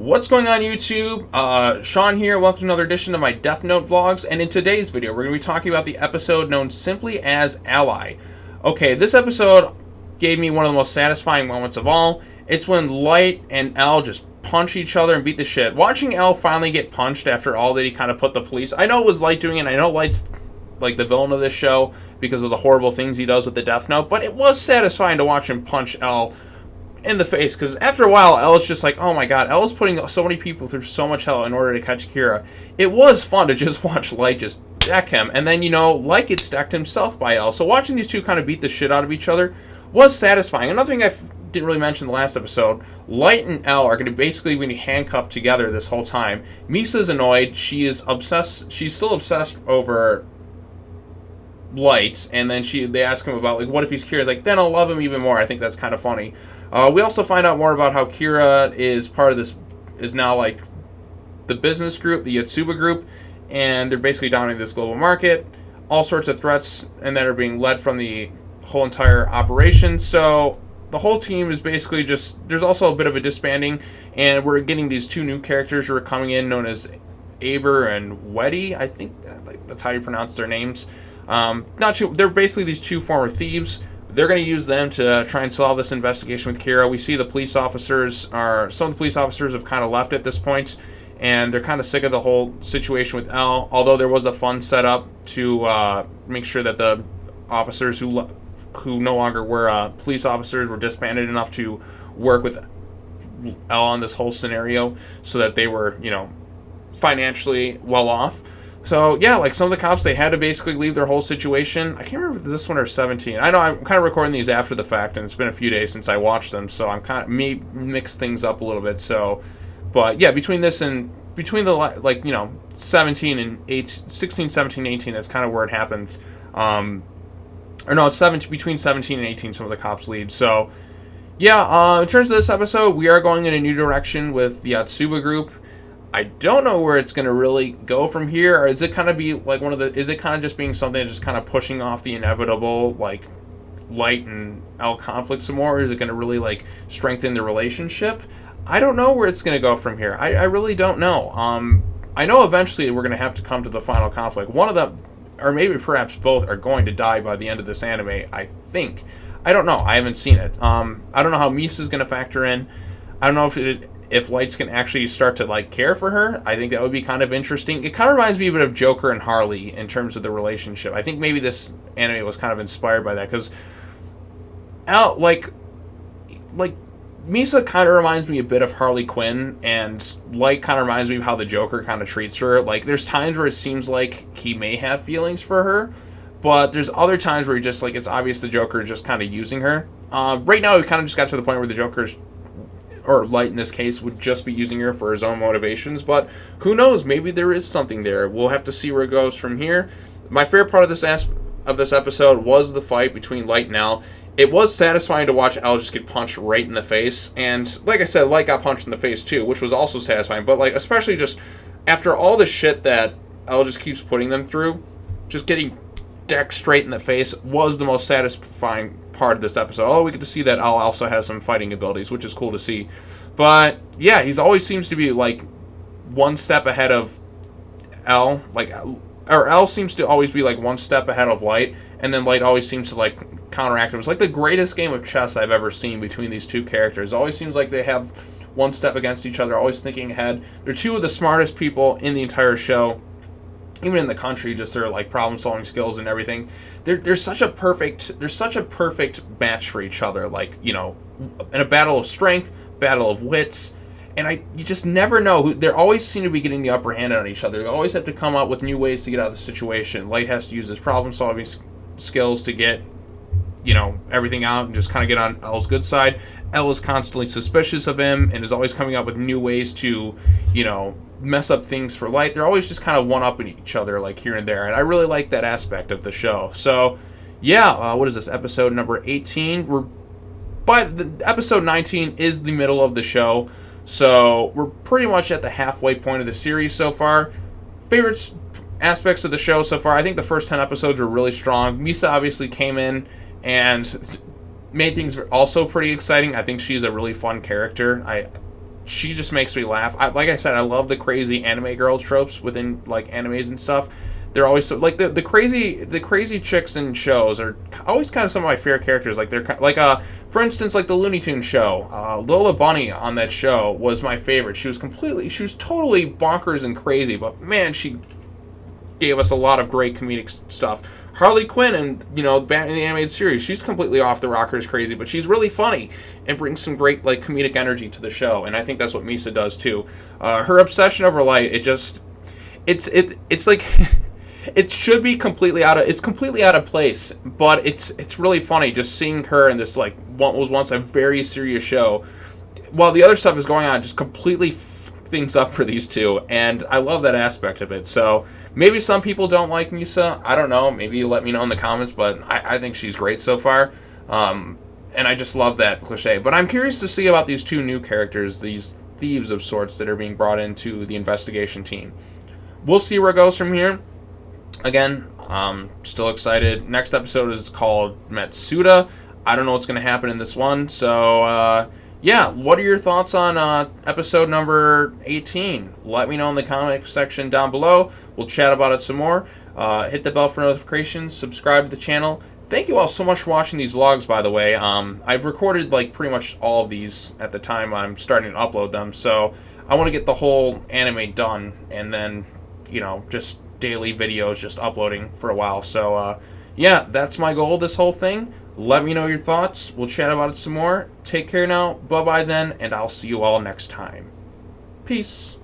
What's going on YouTube? Sean here, welcome to another edition of my Death Note vlogs, and in today's video we're going to be talking about the episode known simply as Ally. Okay, this episode gave me one of the most satisfying moments of all. It's when Light and L just punch each other and beat the shit. Watching L finally get punched after all that he kind of put the police... I know it was Light doing it, and I know Light's like the villain of this show because of the horrible things he does with the Death Note, but it was satisfying to watch him punch L in the face, because after a while, L is just like, oh my god, L is putting so many people through so much hell in order to catch Kira. It was fun to just watch Light just deck him, and then, you know, Light gets decked himself by L. So watching these two kind of beat the shit out of each other was satisfying. Another thing I didn't really mention in the last episode, Light and L are going to basically be handcuffed together this whole time. Misa's annoyed. She is obsessed. She's still obsessed over Light, and then they ask him about, like, what if he's Kira's like, then I'll love him even more. I think that's kind of funny. We also find out more about how Kira is part of this, is now like the business group, the Yotsuba group, and they're basically dominating this global market. All sorts of threats and that are being led from the whole entire operation. So the whole team is basically just, there's also a bit of a disbanding, and we're getting these two new characters who are coming in, known as Aber and Weddy. I think that's how you pronounce their names. Not too, they're basically these two former thieves. They're going to use them to try and solve this investigation with Kira. We see the police officers some of the police officers have kind of left at this point, and they're kind of sick of the whole situation with L, although there was a fun setup to make sure that the officers who no longer were police officers were disbanded enough to work with L on this whole scenario so that they were, you know, financially well off. So, yeah, like, some of the cops, they had to basically leave their whole situation. I can't remember if it's this one or 17. I know I'm kind of recording these after the fact, and it's been a few days since I watched them, so I'm kind of mix things up a little bit. So, but, yeah, between the, like, you know, 17 and 16, 17, 18, that's kind of where it happens. Or no, it's between 17 and 18, some of the cops leave. So, yeah, in terms of this episode, we are going in a new direction with the Yotsuba group. I don't know where it's going to really go from here, or is it kind of be like is it kind of just being something that's just kind of pushing off the inevitable, like, Light and L conflict some more, or is it going to really, like, strengthen the relationship? I don't know where it's going to go from here. I really don't know. I know eventually we're going to have to come to the final conflict. One of them, or maybe perhaps both, are going to die by the end of this anime, I think. I don't know. I haven't seen it. I don't know how Misa's going to factor in. I don't know if Light's can actually start to, like, care for her. I think that would be kind of interesting. It kind of reminds me a bit of Joker and Harley in terms of the relationship. I think maybe this anime was kind of inspired by that, because like Misa kind of reminds me a bit of Harley Quinn, and Light kind of reminds me of how the Joker kind of treats her. Like, there's times where it seems like he may have feelings for her, but there's other times where he just, like, it's obvious the Joker is just kind of using her. Right now, we kind of just got to the point where the Joker's, or Light in this case, would just be using her for his own motivations, but who knows, maybe there is something there. We'll have to see where it goes from here. My favorite part of this episode was the fight between Light and L. It was satisfying to watch L just get punched right in the face, and like I said, Light got punched in the face too, which was also satisfying, but, like, especially just after all the shit that L just keeps putting them through, just getting decked straight in the face was the most satisfying part of this episode. Oh, we get to see that L also has some fighting abilities, which is cool to see. But yeah, he's always seems to be, like, one step ahead of L, like, or L seems to always be, like, one step ahead of Light, and then Light always seems to, like, counteract him. It's like the greatest game of chess I've ever seen between these two characters. It always seems like they have one step against each other, always thinking ahead. They're two of the smartest people in the entire show, even in the country, just their, like, problem-solving skills and everything. They're such a perfect match for each other. Like, you know, in a battle of strength, battle of wits, and you just never know. They always seem to be getting the upper hand on each other. They always have to come up with new ways to get out of the situation. Light has to use his problem-solving skills to get, you know, everything out and just kind of get on L's good side. L is constantly suspicious of him and is always coming up with new ways to, you know, mess up things for Light. They're always just kind of one-upping each other, like, here and there, and I really like that aspect of the show. So, yeah, what is this, episode number 18? Episode 19 is the middle of the show, so we're pretty much at the halfway point of the series so far. Favorite aspects of the show so far, I think the first 10 episodes were really strong. Misa obviously came in and made things also pretty exciting. I think she's a really fun character. she just makes me laugh. Like I said, I love the crazy anime girl tropes within like animes and stuff. They're always so, like the crazy chicks in shows are always kind of some of my favorite characters. Like they're like for instance, like the Looney Tunes show. Lola Bunny on that show was my favorite. She was totally bonkers and crazy, but man, she gave us a lot of great comedic stuff. Harley Quinn and, you know, Batman the Animated Series, she's completely off the rockers crazy, but she's really funny and brings some great, like, comedic energy to the show, and I think that's what Misa does, too. Her obsession over light, it's like, it should be completely out of place, but it's really funny just seeing her in this, like, what was once a very serious show, while the other stuff is going on, just completely things up for these two, and I love that aspect of it. So maybe some people don't like Misa. I don't know. Maybe you let me know in the comments, but I think she's great so far. And I just love that cliche. But I'm curious to see about these two new characters, these thieves of sorts that are being brought into the investigation team. We'll see where it goes from here. Again, still excited. Next episode is called Matsuda. I don't know what's going to happen in this one, so yeah, what are your thoughts on episode number 18? Let me know in the comment section down below. We'll chat about it some more. Hit the bell for notifications. Subscribe to the channel. Thank you all so much for watching these vlogs, by the way. I've recorded like pretty much all of these at the time I'm starting to upload them, so I want to get the whole anime done, and then, you know, just daily videos just uploading for a while. So yeah, that's my goal, this whole thing. Let me know your thoughts. We'll chat about it some more. Take care now. Bye-bye then, and I'll see you all next time. Peace.